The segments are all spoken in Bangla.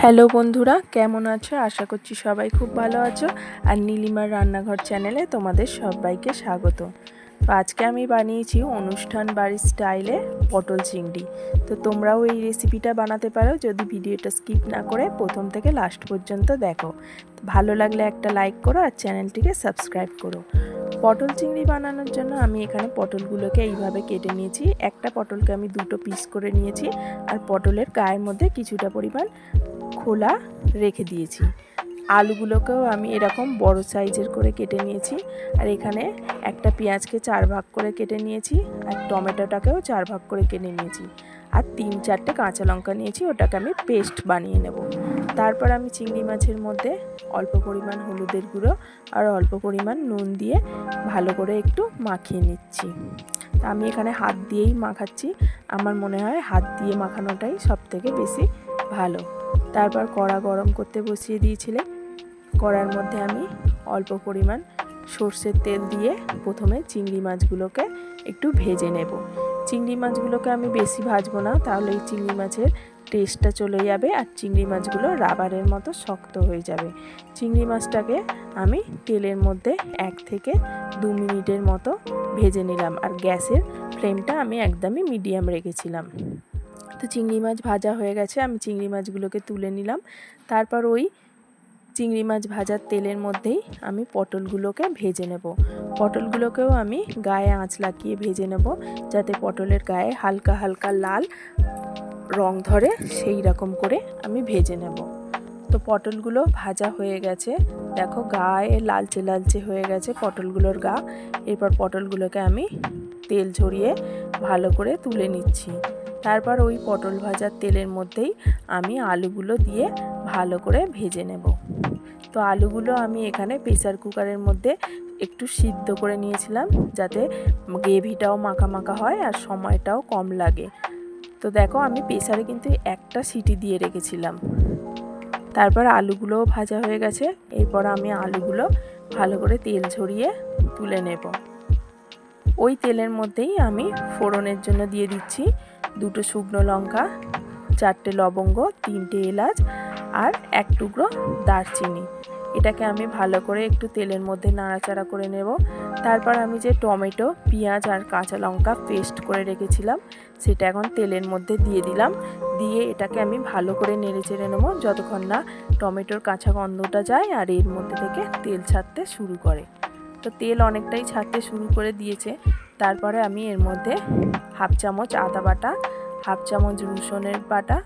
হ্যালো বন্ধুরা, কেমন আছো? আশা করছি সবাই খুব ভালো আছো। আর নীলিমার রান্নাঘর চ্যানেলে তোমাদের সবাইকে স্বাগত। তো আজকে আমি বানিয়েছি অনুষ্ঠান বাড়ির স্টাইলে পটল চিংড়ি। তো তোমরাও এই রেসিপিটা বানাতে পারো যদি ভিডিওটা স্কিপ না করে প্রথম থেকে লাস্ট পর্যন্ত দেখো। ভালো লাগলে একটা লাইক করো আর চ্যানেলটিকে সাবস্ক্রাইব করো। পটল চিংড়ি বানানোর জন্য আমি এখানে পটলগুলোকে এইভাবে কেটে নিয়েছি। একটা পটলকে আমি দুটো পিস করে নিয়েছি আর পটলের গায়ের মধ্যে কিছুটা পরিমাণ খোলা রেখে দিয়েছি। আলুগুলোকেও আমি এরকম বড় সাইজের করে কেটে নিয়েছি। আর এখানে একটা পেঁয়াজকে 4 ভাগ করে কেটে নিয়েছি আর টমেটোটাকেও 4 ভাগ করে কেটে নিয়েছি। আর 3-4টে কাঁচা লঙ্কা নিয়েছি, ওটাকে আমি পেস্ট বানিয়ে নেব। তারপর আমি চিংড়ি মাছের মধ্যে অল্প পরিমাণ হলুদের গুঁড়ো আর অল্প পরিমাণ নুন দিয়ে ভালো করে একটু মাখিয়ে নিচ্ছি। আমি এখানে হাত দিয়েই মাখাচ্ছি। আমার মনে হয় হাত দিয়ে মাখানোটাই সবথেকে বেশি ভালো। তারপর কড়া গরম করতে বসিয়ে দিয়েছিলাম। কড়ার মধ্যে আমি অল্প পরিমাণ সর্ষের তেল দিয়ে প্রথমে চিংড়ি মাছগুলোকে একটু ভেজে নেব। চিংড়ি মাছগুলোকে আমি বেশি ভাজবো না, তাহলে এই চিংড়ি মাছের টেস্টটা চলে যাবে আর চিংড়ি মাছগুলো রাবারের মতো শক্ত হয়ে যাবে। চিংড়ি মাছটাকে আমি তেলের মধ্যে 1 থেকে 2 মিনিটের মতো ভেজে নিলাম আর গ্যাসের ফ্লেমটা আমি একদমই মিডিয়াম রেখেছিলাম। তো চিংড়ি মাছ ভাজা হয়ে গেছে, আমি চিংড়ি মাছগুলোকে তুলে নিলাম। তারপর ওই চিংড়ি মাছ ভাজার তেলের মধ্যেই আমি পটলগুলোকে ভেজে নেব। পটলগুলোকেও আমি গায়ে আঁচ লাগিয়ে ভেজে নেব, যাতে পটলের গায়ে হালকা হালকা লাল রং ধরে, সেই রকম করে আমি ভেজে নেব। তো পটলগুলো ভাজা হয়ে গেছে, দেখো গায়ে লালচে লালচে হয়ে গেছে পটলগুলোর গা। এরপর পটলগুলোকে আমি তেল ঝরিয়ে ভালো করে তুলে নিচ্ছি। তারপর ওই পটল ভাজার তেলের মধ্যেই আমি আলুগুলো দিয়ে ভালো করে ভেজে নেব। তো আলুগুলো আমি এখানে প্রেসার কুকারের মধ্যে একটু সিদ্ধ করে নিয়েছিলাম, যাতে গ্রেভিটাও মাখা মাখা হয় আর সময়টাও কম লাগে। তো দেখো আমি প্রেসারে কিন্তু একটা সিটি দিয়ে রেখেছিলাম। তারপর আলুগুলোও ভাজা হয়ে গেছে। এরপর আমি আলুগুলো ভালো করে তেল ঝরিয়ে তুলে নেব। ওই তেলের মধ্যেই আমি ফোড়নের জন্য দিয়ে দিচ্ছি 2টো শুকনো লঙ্কা, 4টে লবঙ্গ, 3টে এলাচ আর 1 টুকরো দারচিনি। এটাকে আমি ভালো করে একটু তেলের মধ্যে নাড়াচাড়া করে নেব। তারপর আমি যে টমেটো, পেঁয়াজ আর কাঁচা লঙ্কা পেস্ট করে রেখেছিলাম সেটা এখন তেলের মধ্যে দিয়ে দিলাম। দিয়ে এটাকে আমি ভালো করে নেড়ে চেড়ে নেব যতক্ষণ না টমেটোর কাঁচা গন্ধটা যায় আর এর মধ্যে থেকে তেল ছাড়তে শুরু করে। তো তেল অনেকটাই ছাড়তে শুরু করে দিয়েছে। তারপরে আমি এর মধ্যে 1/2 চামচ আদা বাটা, 1/2 চামচ রসুনের বাটা,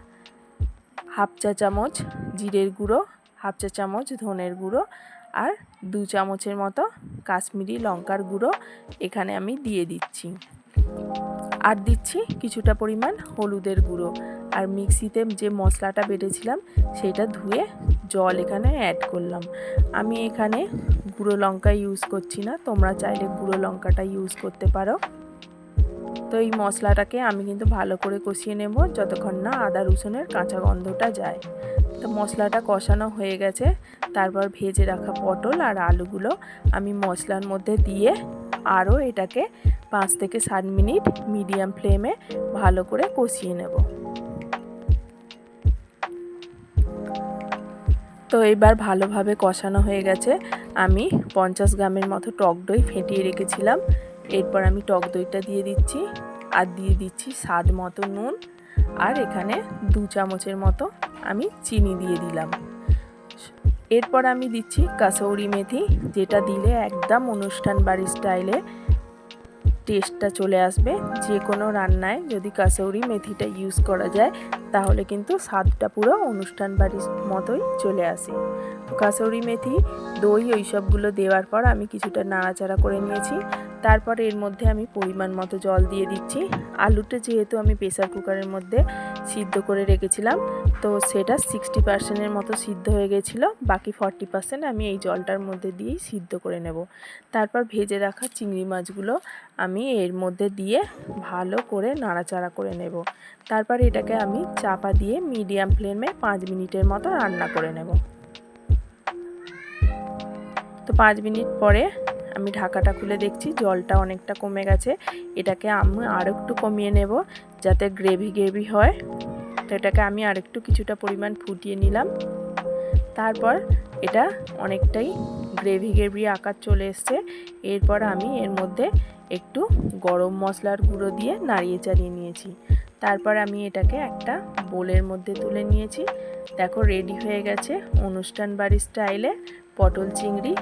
1/2 চা চামচ জিরের গুঁড়ো, 1/2 চা চামচ ধনের গুঁড়ো আর 2 চামচের মতো কাশ্মীরি লঙ্কার গুঁড়ো এখানে আমি দিয়ে দিচ্ছি। আর দিচ্ছি কিছুটা পরিমাণ হলুদের গুঁড়ো। আর মিক্সিতে যে মশলাটা বেটেছিলাম সেটা ধুয়ে জল এখানে অ্যাড করলাম। আমি এখানে গুঁড়ো লঙ্কা ইউজ করছি না, তোমরা চাইলে গুঁড়ো লঙ্কাটা ইউজ করতে পারো। তো এই মশলাটাকে আমি কিন্তু ভালো করে কষিয়ে নেব যতক্ষণ না আদা রসুনের কাঁচা গন্ধটা যায়। তো মশলাটা কষানো হয়ে গেছে। তারপর ভেজে রাখা পটল আর আলুগুলো আমি মশলার মধ্যে দিয়ে আরও এটাকে 5 থেকে 7 মিনিট মিডিয়াম ফ্লেমে ভালো করে কষিয়ে নেব। তো এবার ভালোভাবে কষানো হয়ে গেছে। আমি 50 গ্রামের মতো টক দই ফেটিয়ে রেখেছিলাম। এরপর আমি টক দইটা দিয়ে দিচ্ছি আর দিয়ে দিচ্ছি স্বাদ মতো নুন। আর এখানে 2 চামচের মতো আমি চিনি দিয়ে দিলাম। এরপর আমি দিচ্ছি কাসৌরি মেথি, যেটা দিলে একদম অনুষ্ঠান বাড়ির স্টাইলে টেস্টটা চলে আসবে। যে কোনো রান্নায় যদি কাসৌরি মেথিটা ইউজ করা যায় তাহলে কিন্তু স্বাদটা পুরো অনুষ্ঠান বাড়ির মতোই চলে আসে। কাসৌরি মেথি, দই ওই সবগুলো দেওয়ার পর আমি কিছুটা নাড়াচাড়া করে নিয়েছি। তারপর এর মধ্যে আমি পরিমাণ মতো জল দিয়ে দিচ্ছি। আলুটা যেহেতু আমি প্রেসার কুকারের মধ্যে সিদ্ধ করে রেখেছিলাম, তো সেটা 60% মতো সিদ্ধ হয়ে গেছিলো, বাকি 40% আমি এই জলটার মধ্যে দিয়েই সিদ্ধ করে নেব। তারপর ভেজে রাখা চিংড়ি মাছগুলো আমি এর মধ্যে দিয়ে ভালো করে নাড়াচাড়া করে নেব। তারপর এটাকে আমি চাপা দিয়ে মিডিয়াম ফ্লেমে 5 মিনিটের মতো রান্না করে নেব। তো 5 মিনিট পরে আমি ঢাকাটা খুলে দেখছি জলটা অনেকটা কমে গেছে। এটাকে আমি আরও একটু কমিয়ে নেব যাতে গ্রেভি হয়। তো এটাকে আমি আরেকটু কিছুটা পরিমাণ ফুটিয়ে নিলাম। তারপর এটা অনেকটাই গ্রেভি আকার চলে এসছে। এরপর আমি এর মধ্যে একটু গরম মশলার গুঁড়ো দিয়ে নাড়িয়ে চাড়িয়ে নিয়েছি। তারপর আমি এটাকে একটা বোলের মধ্যে তুলে নিয়েছি। দেখো রেডি হয়ে গেছে অনুষ্ঠান বাড়ির স্টাইলে পটল চিংড়ি।